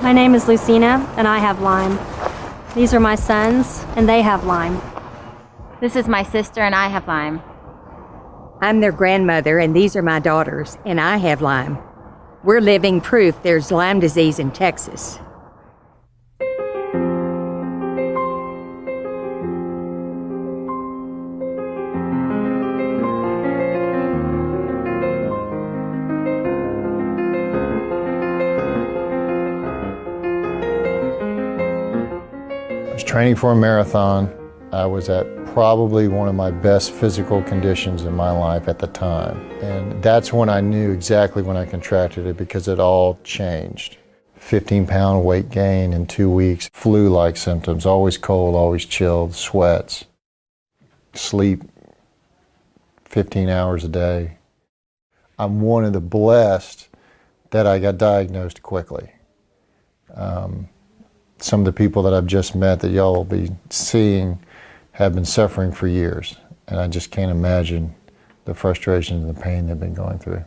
My name is Lucina, and I have Lyme. These are my sons, and they have Lyme. This is my sister, and I have Lyme. I'm their grandmother, and these are my daughters, and I have Lyme. We're living proof there's Lyme disease in Texas. I was training for a marathon. I was at probably one of my best physical conditions in my life at the time. And that's when I knew exactly when I contracted it, because it all changed. 15-pound weight gain in 2 weeks, flu-like symptoms, always cold, always chilled, sweats, sleep 15 hours a day. I'm one of the blessed that I got diagnosed quickly. Some of the people that I've just met that y'all will be seeing have been suffering for years, and I just can't imagine the frustration and the pain they've been going through.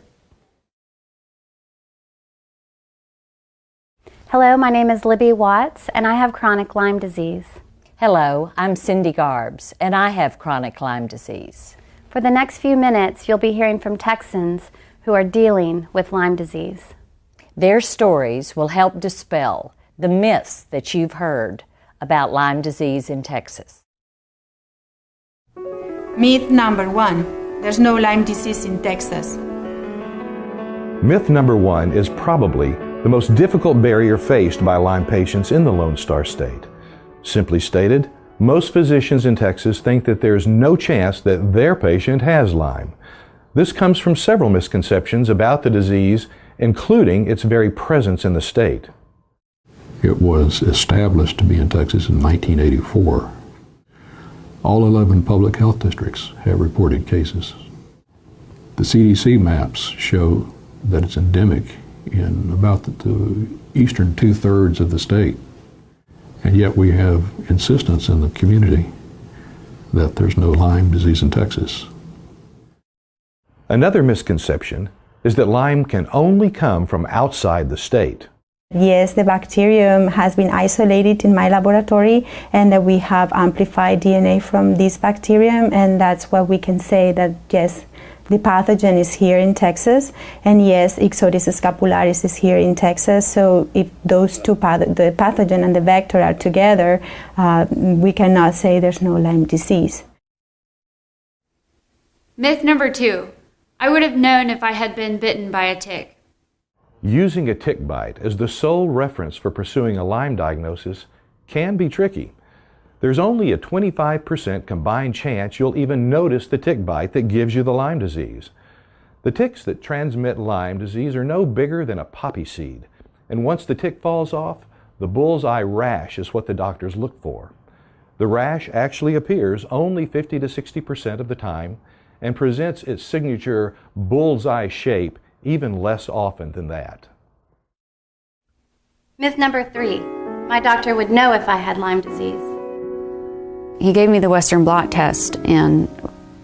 Hello, my name is Libby Watts, and I have chronic Lyme disease. Hello, I'm Cindy Garbs, and I have chronic Lyme disease. For the next few minutes, you'll be hearing from Texans who are dealing with Lyme disease. Their stories will help dispel the myths that you've heard about Lyme disease in Texas. Myth number 1, there's no Lyme disease in Texas. Myth number 1 is probably the most difficult barrier faced by Lyme patients in the Lone Star State. Simply stated, most physicians in Texas think that there's no chance that their patient has Lyme. This comes from several misconceptions about the disease, including its very presence in the state. It was established to be in Texas in 1984. All 11 public health districts have reported cases. The CDC maps show that it's endemic in about the eastern 2/3 of the state. And yet we have insistence in the community that there's no Lyme disease in Texas. Another misconception is that Lyme can only come from outside the state. Yes, the bacterium has been isolated in my laboratory, and that we have amplified DNA from this bacterium, and that's what we can say that yes, the pathogen is here in Texas, and yes, Ixodes scapularis is here in Texas. So if those two, the pathogen and the vector are together, we cannot say there's no Lyme disease. Myth number 2, I would have known if I had been bitten by a tick. Using a tick bite as the sole reference for pursuing a Lyme diagnosis can be tricky. There's only a 25% combined chance you'll even notice the tick bite that gives you the Lyme disease. The ticks that transmit Lyme disease are no bigger than a poppy seed, and once the tick falls off, the bullseye rash is what the doctors look for. The rash actually appears only 50 to 60% of the time and presents its signature bullseye shape even less often than that. Myth number 3, my doctor would know if I had Lyme disease. He gave me the Western blot test and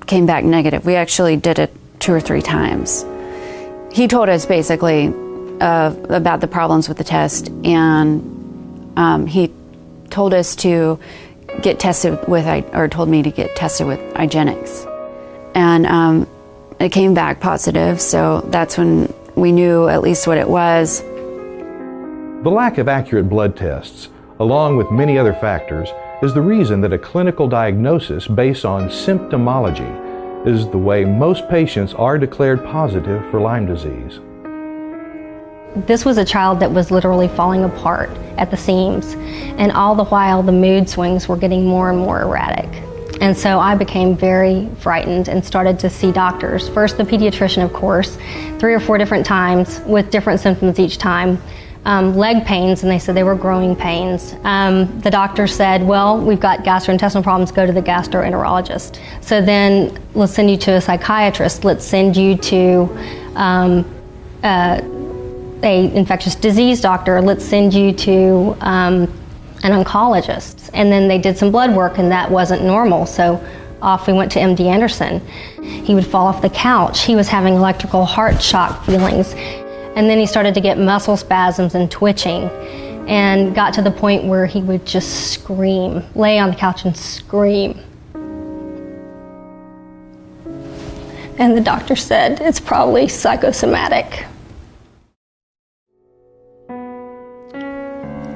came back negative. We actually did it 2 or 3 times. He told us basically about the problems with the test, and he told us to get tested with, or told me to get tested with Igenics. And it came back positive, so that's when we knew at least what it was. The lack of accurate blood tests, along with many other factors, is the reason that a clinical diagnosis based on symptomology is the way most patients are declared positive for Lyme disease. This was a child that was literally falling apart at the seams, and all the while the mood swings were getting more and more erratic. And so I became very frightened and started to see doctors. First the pediatrician, of course, 3 or 4 different times with different symptoms each time. Leg pains, and they said they were growing pains. The doctor said, well, we've got gastrointestinal problems, go to the gastroenterologist. So then let's send you to a psychiatrist, let's send you to a infectious disease doctor, let's send you to an oncologist. And then they did some blood work, and that wasn't normal, so off we went to MD Anderson. He would fall off the couch. He was having electrical heart shock feelings. And then he started to get muscle spasms and twitching. and got to the point where he would just scream, lay on the couch and scream. And the doctor said it's probably psychosomatic.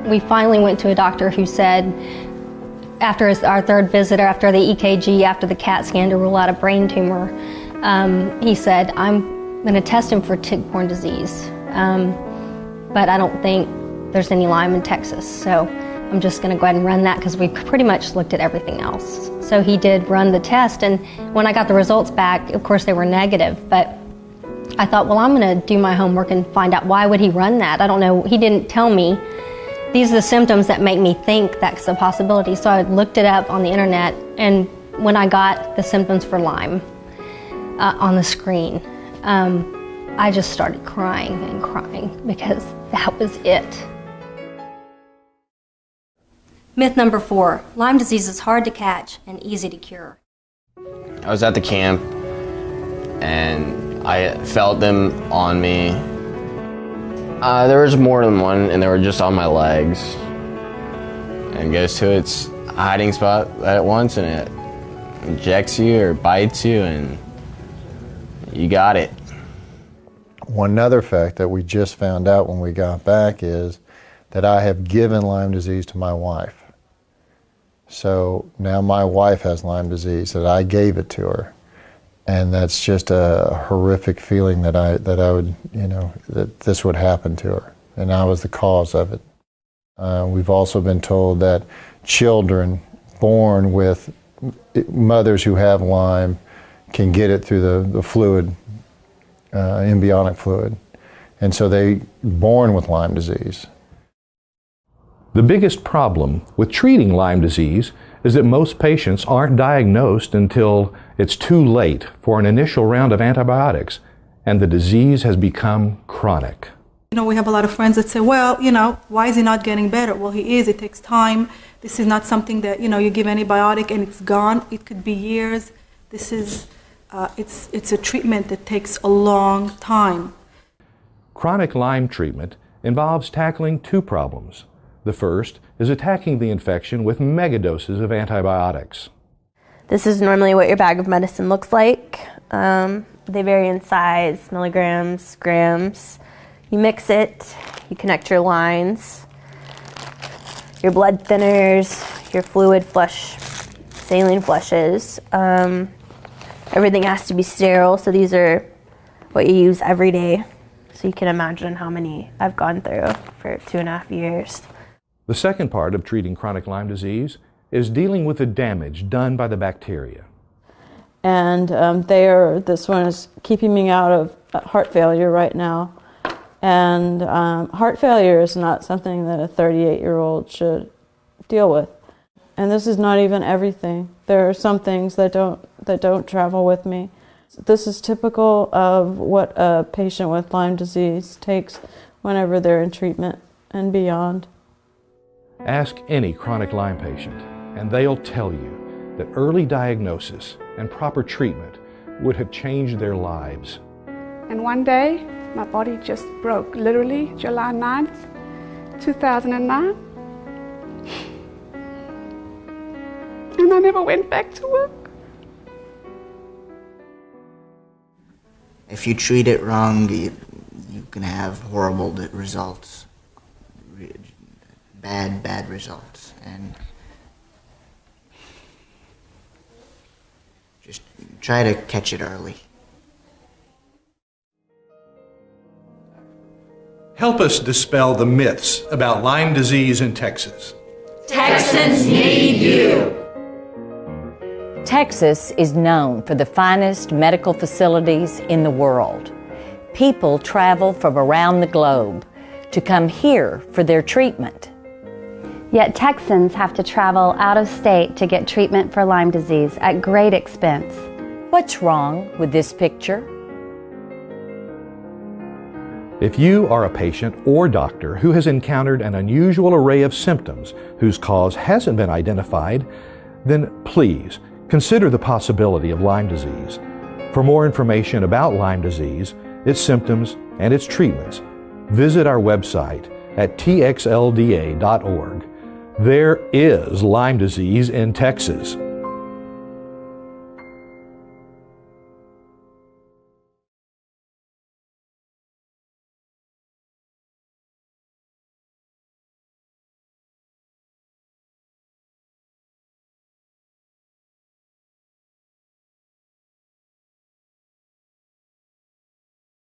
We finally went to a doctor who said, after our third visit, after the EKG, after the CAT scan to rule out a brain tumor, he said, I'm going to test him for tick-borne disease, but I don't think there's any Lyme in Texas, so I'm just going to go ahead and run that because we pretty much looked at everything else. So he did run the test, and when I got the results back, of course they were negative, but I thought, well, I'm going to do my homework and find out why would he run that. I don't know. He didn't tell me. These are the symptoms that make me think that's a possibility. So I looked it up on the internet, and when I got the symptoms for Lyme on the screen, I just started crying and crying because that was it. Myth number 4, Lyme disease is hard to catch and easy to cure. I was at the camp and I felt them on me. There was more than one, and they were just on my legs. And goes to its hiding spot at once, and it injects you or bites you, and you got it. One other fact that we just found out when we got back is that I have given Lyme disease to my wife. So now my wife has Lyme disease, that I gave it to her. And that's just a horrific feeling that I would, that this would happen to her. And I was the cause of it. We've also been told that children born with mothers who have Lyme can get it through the fluid, embryonic fluid. And so they're born with Lyme disease. The biggest problem with treating Lyme disease is that most patients aren't diagnosed until it's too late for an initial round of antibiotics, and the disease has become chronic. We have a lot of friends that say, well, why is he not getting better? Well, he is. It takes time. This is not something that, you give antibiotic and it's gone. It could be years. This is, it's a treatment that takes a long time. Chronic Lyme treatment involves tackling 2 problems. The first is attacking the infection with megadoses of antibiotics. This is normally what your bag of medicine looks like. They vary in size, milligrams, grams. You mix it, you connect your lines, your blood thinners, your fluid flush, saline flushes. Everything has to be sterile, so these are what you use every day. So you can imagine how many I've gone through for 2.5 years. The second part of treating chronic Lyme disease is dealing with the damage done by the bacteria. And this one is keeping me out of heart failure right now. And heart failure is not something that a 38-year-old should deal with. And this is not even everything. There are some things that don't travel with me. This is typical of what a patient with Lyme disease takes whenever they're in treatment and beyond. Ask any chronic Lyme patient, and they'll tell you that early diagnosis and proper treatment would have changed their lives. And one day, my body just broke, literally July 9th, 2009. And I never went back to work. If you treat it wrong, you can have horrible results. Bad results, and just try to catch it early. Help us dispel the myths about Lyme disease in Texas. Texans need you. Texas is known for the finest medical facilities in the world. People travel from around the globe to come here for their treatment. Yet Texans have to travel out of state to get treatment for Lyme disease at great expense. What's wrong with this picture? If you are a patient or doctor who has encountered an unusual array of symptoms whose cause hasn't been identified, then please consider the possibility of Lyme disease. For more information about Lyme disease, its symptoms, and its treatments, visit our website at TXLDA.org. There is Lyme disease in Texas.